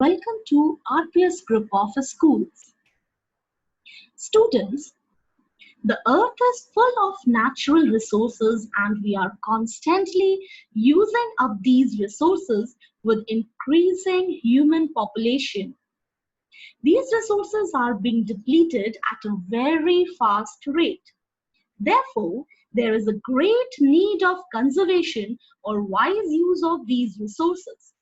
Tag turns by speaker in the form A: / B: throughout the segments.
A: Welcome to RPS group of schools. Students, the earth is full of natural resources and we are constantly using up these resources with increasing human population. These resources are being depleted at a very fast rate. Therefore, there is a great need of conservation or wise use of these resources.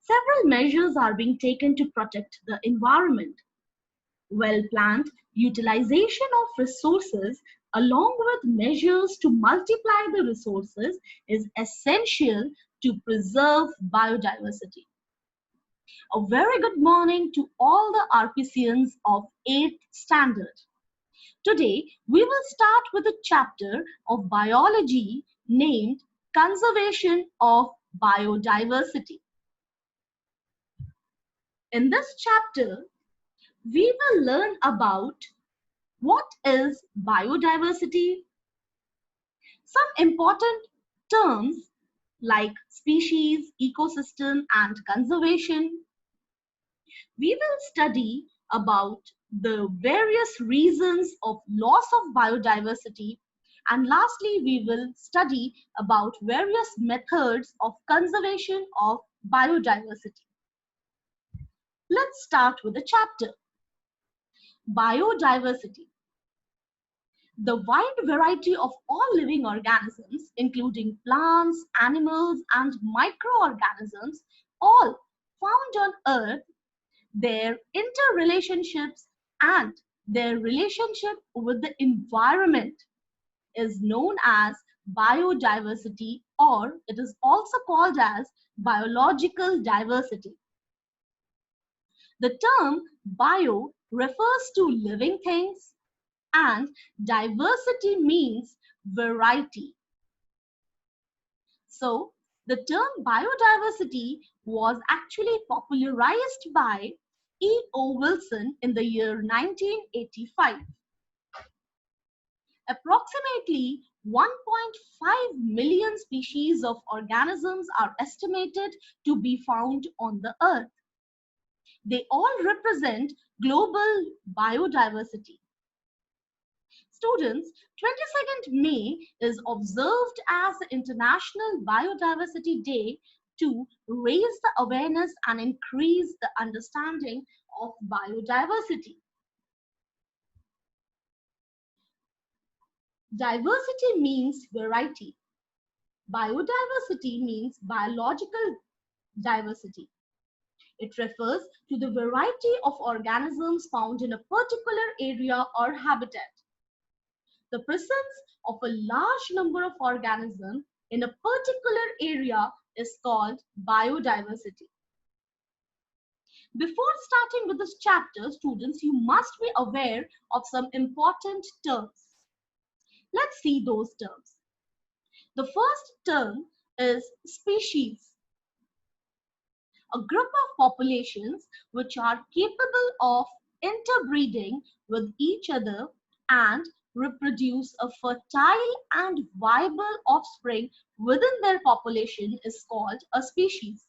A: Several measures are being taken to protect the environment. Well-planned utilization of resources along with measures to multiply the resources is essential to preserve biodiversity. A very good morning to all the RPCians of 8th standard. Today, we will start with a chapter of biology named Conservation of Biodiversity. In this chapter, we will learn about what is biodiversity, some important terms like species, ecosystem, and conservation. We will study about the various reasons of loss of biodiversity, and lastly, we will study about various methods of conservation of biodiversity. Let's start with the chapter. Biodiversity. The wide variety of all living organisms, including plants, animals, and microorganisms, all found on Earth, their interrelationships and their relationship with the environment is known as biodiversity, or it is also called as biological diversity. The term bio refers to living things and diversity means variety. So, the term biodiversity was actually popularized by E.O. Wilson in the year 1985. Approximately 1.5 million species of organisms are estimated to be found on the Earth. They all represent global biodiversity. Students, 22nd May is observed as the International Biodiversity Day to raise the awareness and increase the understanding of biodiversity. Diversity means variety. Biodiversity means biological diversity. It refers to the variety of organisms found in a particular area or habitat. The presence of a large number of organisms in a particular area is called biodiversity. Before starting with this chapter, students, you must be aware of some important terms. Let's see those terms. The first term is species. A group of populations which are capable of interbreeding with each other and reproduce a fertile and viable offspring within their population is called a species.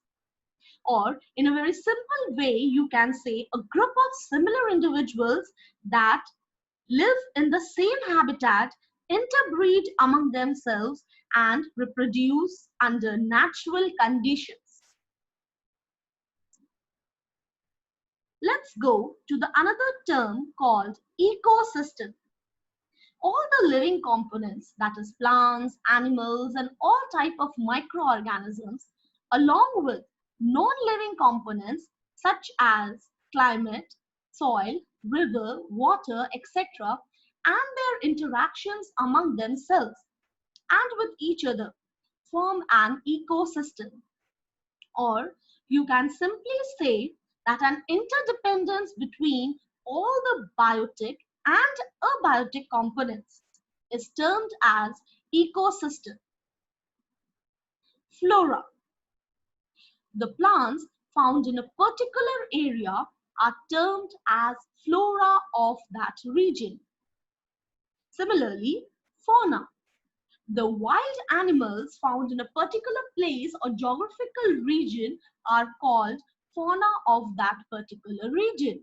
A: Or in a very simple way, you can say a group of similar individuals that live in the same habitat, interbreed among themselves, and reproduce under natural conditions. Let's go to the another term called ecosystem. All the living components, that is plants, animals, and all type of microorganisms, along with non-living components such as climate, soil, river, water, etc., and their interactions among themselves and with each other form an ecosystem. Or you can simply say that an interdependence between all the biotic and abiotic components is termed as ecosystem. Flora. The plants found in a particular area are termed as flora of that region. Similarly, fauna. The wild animals found in a particular place or geographical region are called fauna of that particular region.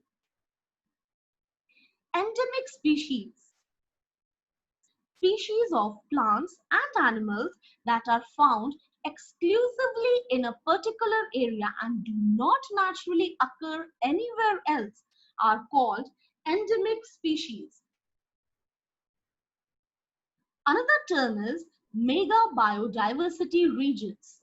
A: Endemic species. Species of plants and animals that are found exclusively in a particular area and do not naturally occur anywhere else are called endemic species. Another term is mega biodiversity regions.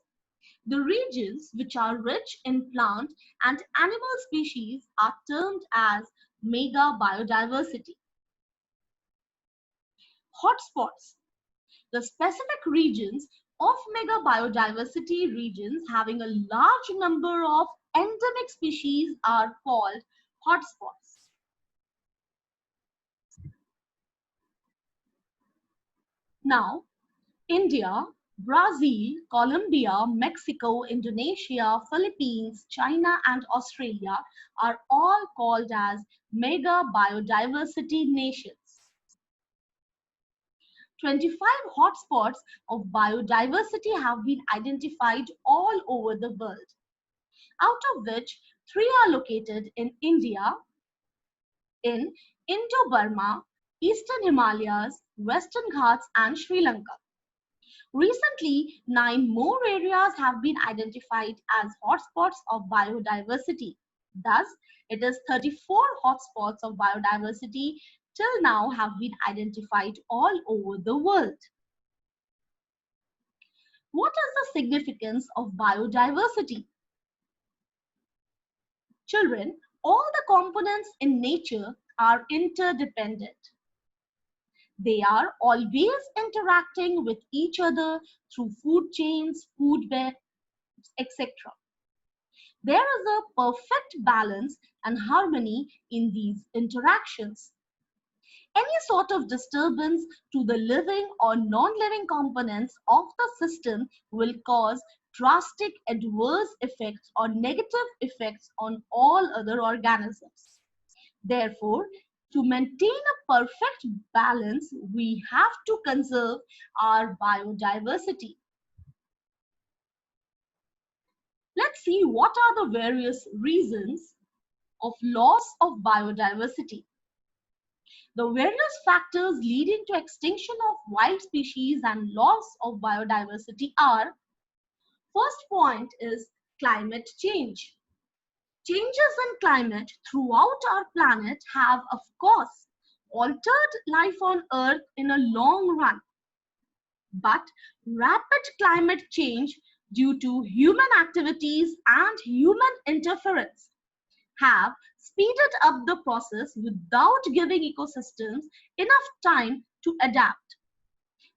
A: The regions which are rich in plant and animal species are termed as mega biodiversity. Hotspots. The specific regions of mega biodiversity regions having a large number of endemic species are called hotspots. Now, India, Brazil, Colombia, Mexico, Indonesia, Philippines, China, and Australia are all called as mega biodiversity nations. 25 hotspots of biodiversity have been identified all over the world, out of which 3 are located in India, in Indo-Burma, Eastern Himalayas, Western Ghats, and Sri Lanka. Recently, 9 more areas have been identified as hotspots of biodiversity. Thus, it is 34 hotspots of biodiversity till now have been identified all over the world. What is the significance of biodiversity? Children, all the components in nature are interdependent. They are always interacting with each other through food chains, food webs, etc. There is a perfect balance and harmony in these interactions. Any sort of disturbance to the living or non-living components of the system will cause drastic adverse effects or negative effects on all other organisms. Therefore, to maintain a perfect balance, we have to conserve our biodiversity. Let's see what are the various reasons of loss of biodiversity. The various factors leading to extinction of wild species and loss of biodiversity are: first point is climate change. Changes in climate throughout our planet have, of course, altered life on Earth in a long run. But rapid climate change due to human activities and human interference have speeded up the process without giving ecosystems enough time to adapt.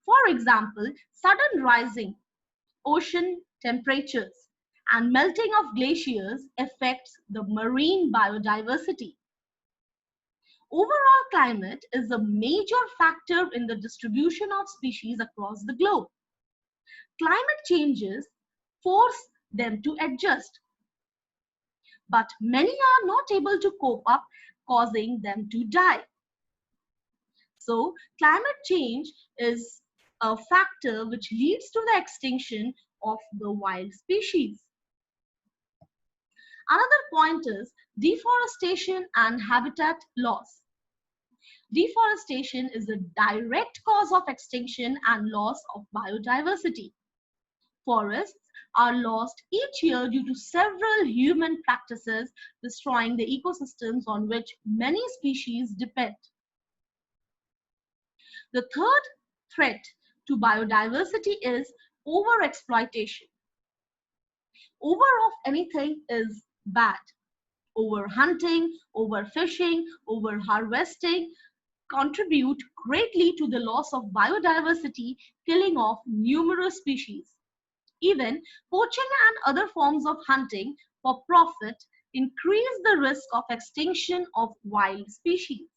A: For example, sudden rising ocean temperatures and melting of glaciers affects the marine biodiversity. Overall climate is a major factor in the distribution of species across the globe. Climate changes force them to adjust, but many are not able to cope up, causing them to die. So, climate change is a factor which leads to the extinction of the wild species. Another point is deforestation and habitat loss. Deforestation is a direct cause of extinction and loss of biodiversity. Forests are lost each year due to several human practices destroying the ecosystems on which many species depend. The third threat to biodiversity is overexploitation. Over of anything is bad. Overhunting, overfishing, overharvesting contribute greatly to the loss of biodiversity, killing off numerous species. Even poaching and other forms of hunting for profit increase the risk of extinction of wild species.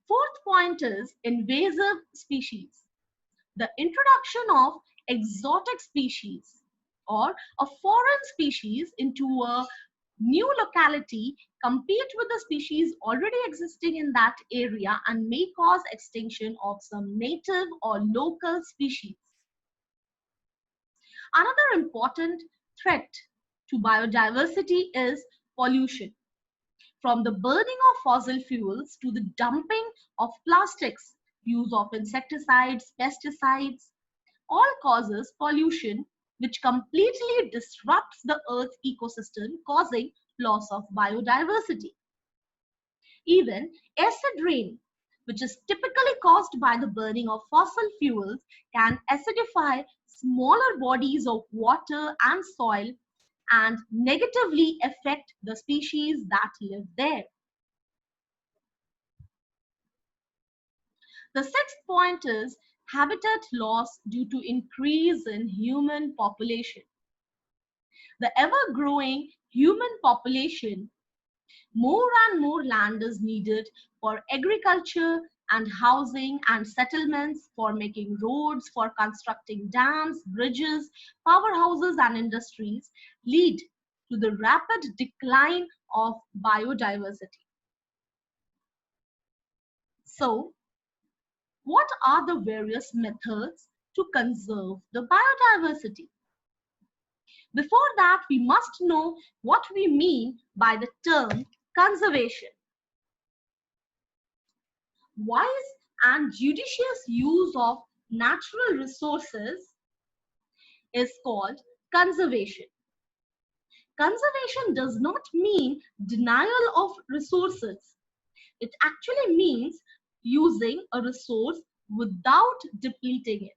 A: Fourth point is invasive species. The introduction of exotic species or a foreign species into a new locality compete with the species already existing in that area and may cause extinction of some native or local species. Another important threat to biodiversity is pollution. From the burning of fossil fuels to the dumping of plastics, use of insecticides, pesticides, all causes pollution which completely disrupts the Earth's ecosystem, causing loss of biodiversity. Even acid rain, which is typically caused by the burning of fossil fuels, can acidify smaller bodies of water and soil and negatively affect the species that live there. The sixth point is habitat loss due to increase in human population. The ever-growing human population, more and more land is needed for agriculture and housing and settlements, for making roads, for constructing dams, bridges, powerhouses and industries, lead to the rapid decline of biodiversity. So, what are the various methods to conserve the biodiversity? Before that, we must know what we mean by the term conservation. Wise and judicious use of natural resources is called conservation. Conservation does not mean denial of resources. It actually means using a resource without depleting it.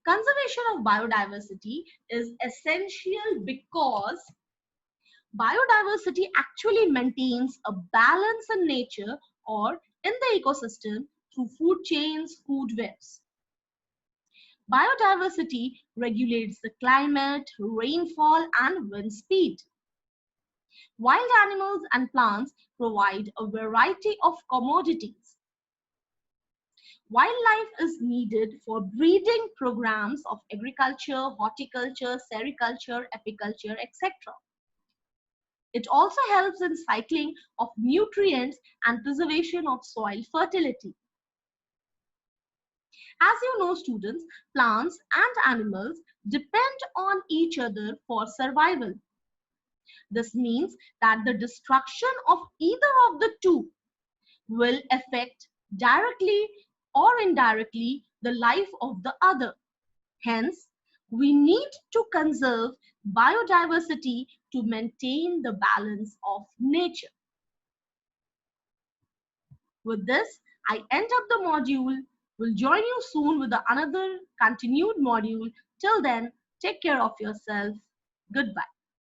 A: Conservation of biodiversity is essential because biodiversity actually maintains a balance in nature or in the ecosystem through food chains, food webs. Biodiversity regulates the climate, rainfall, and wind speed. Wild animals and plants provide a variety of commodities. Wildlife is needed for breeding programs of agriculture, horticulture, sericulture, apiculture, etc. It also helps in cycling of nutrients and preservation of soil fertility. As you know, students, plants and animals depend on each other for survival. This means that the destruction of either of the two will affect directly or indirectly the life of the other. Hence, we need to conserve biodiversity to maintain the balance of nature. With this, I end up the module. We'll join you soon with another continued module. Till then, take care of yourself. Goodbye.